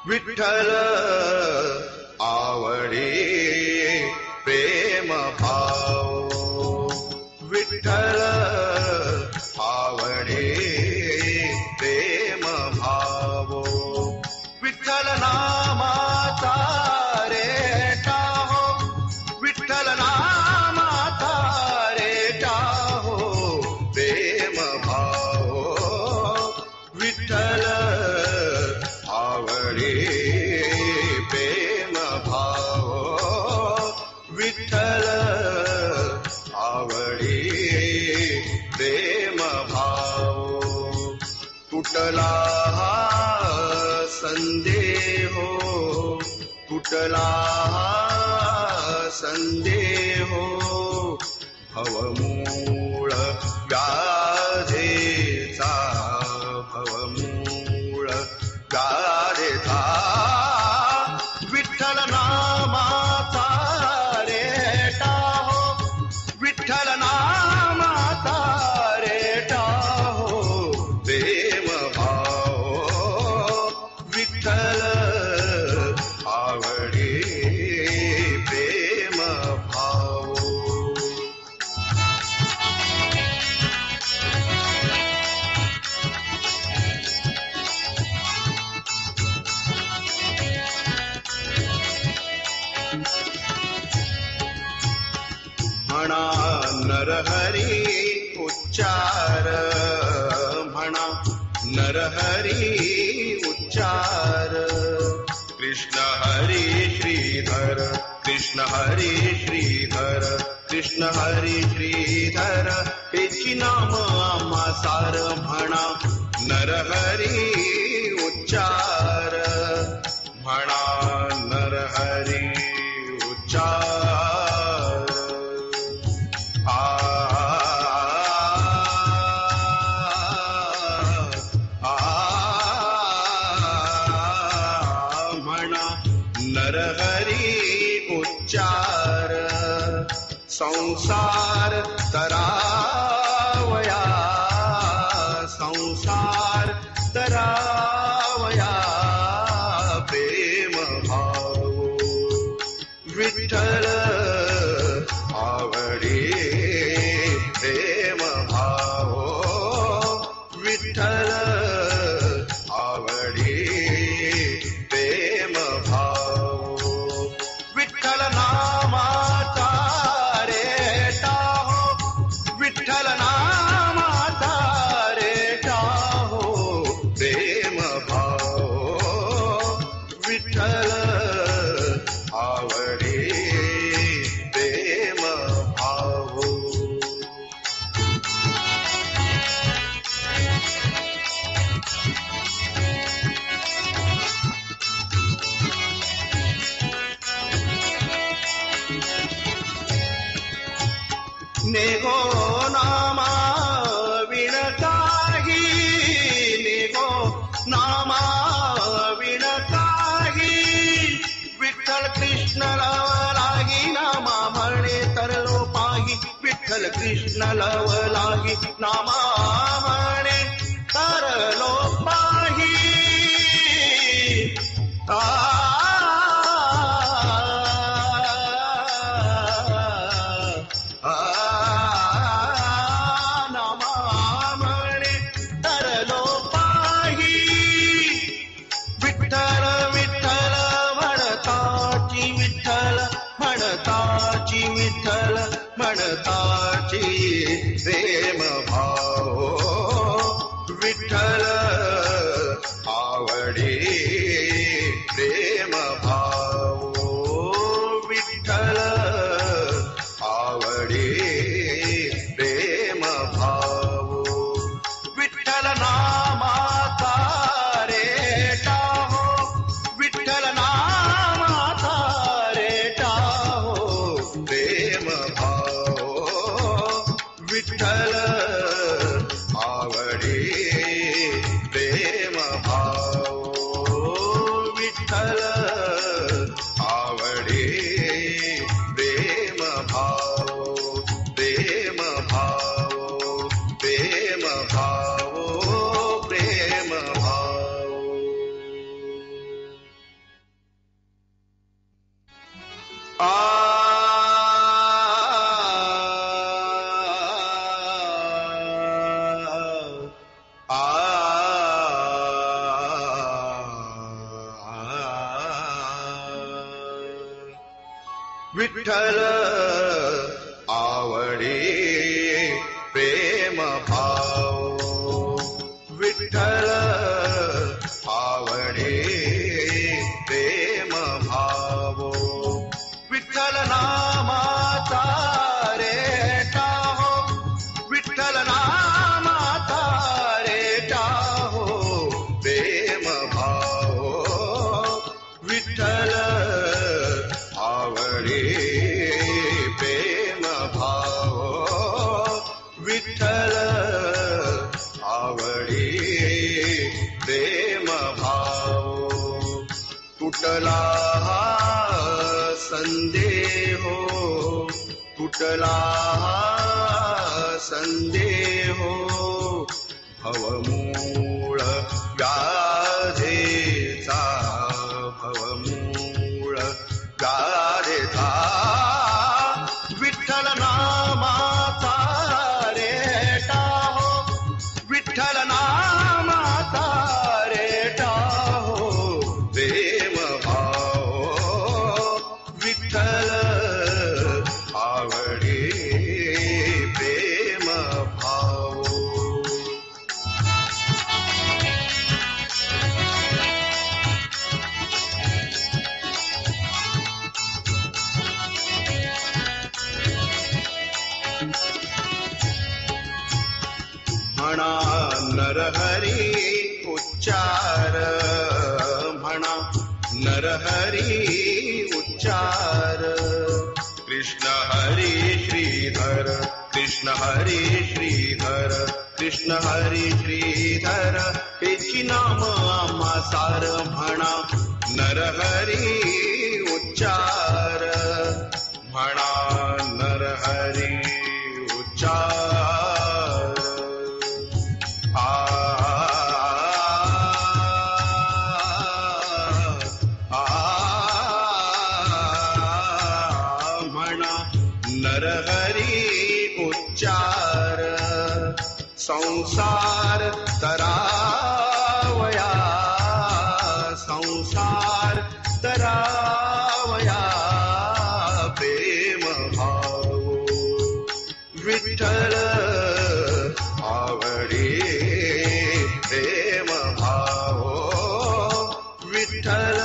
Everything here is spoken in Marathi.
विठ्ठल आवडे प्रेम भाव, विठ्ठल आवडे प्रेम भाव, विठ्ठल नामाचा रेटा हो, विठ्ठल नामाचा रेटा हो प्रेम भाव, विठ्ठल आवडे प्रेम भाव, विठ्ठल आवडे प्रेम भाव, तुटला संदेह, तुटला संदेह, भवमूळ व्याधेचा, भवमूळ व्याधेचा, विठ्ठल नामाचा रेटा हो, विठ्ठल नामाचा रेटा हो प्रेम भाव, विठ्ठल आवडे प्रेम भाव. म्हणा नरहरी उच्चार, म्हणा नरहरी उच्चार, कृष्ण हरी श्रीधर, कृष्ण हरी श्रीधर, कृष्ण हरी श्रीधर हेची नाम आम्हा सार. म्हणा नरहरी उच्चार, म्हणा नरहरी उच्चार, नरहरी उच्चार, संसार तरावया, संसार तरावया प्रेम भाव, विठ्ठल आवडे प्रेम भाव, विठ्ठल आवडे प्रेम भाव, विठ्ठल नामाचा रेटा हो, विठ्ठल नामाचा रेटा हो प्रेम भाव, विठ्ठल आवडे प्रेम भाव. नेगो नामा विण काही, नेगो नामा विण काही, विठ्ठल कृष्ण लागी नामा म्हणे तरलो पाही, विठ्ठल कृष्ण लव लागी नामा म्हणे तरलो पाही. म्हणताची विठ्ठल म्हणताची प्रेम भाव, विठ्ठल आवडे प्रेम भाव, विठ्ठल आवडे प्रेम भाव, विठ्ठल नामाचा रेटा हो, विठ्ठल नामाचा रेटा हो प्रेम भाव, विठ्ठल आवडे प्रेम भाव, विठ्ठल आ विठ्ठल आवडे प्रेम भाव, विठ्ठल आवडे प्रेम भाव, विठ्ठल नामाचा रेटा हो, विठ्ठल नामाचा रेटा हो प्रेम भाव, विठ्ठल आवडे प्रेम भाव, विठ्ठल आवडे प्रेम भाव. तुटला संदेह, तुटला संदेह, भवमूळ व्याधेचा, भवमूळ व्याधेचा, विठ्ठल नामाचा रेटा हो, विठ्ठल नामाचा रेटा हो प्रेम भाव, विठ्ठल आवडे प्रेम भाव. म्हणा नरहरी उच्चार, म्हणा नरहरी उच्चार, कृष्ण हरी श्रीधर, कृष्ण हरी श्रीधर, कृष्ण हरी श्रीधर, हेची नाम आम्हा सार. म्हणा नरहरी उच्चार, म्हणा नरहरी उच्चार. म्हणा नरहरी उच्चार, संसार तरावया, संसार तरावया प्रेम भाव, विठ्ठल आवडे प्रेम भाव, विठ्ठल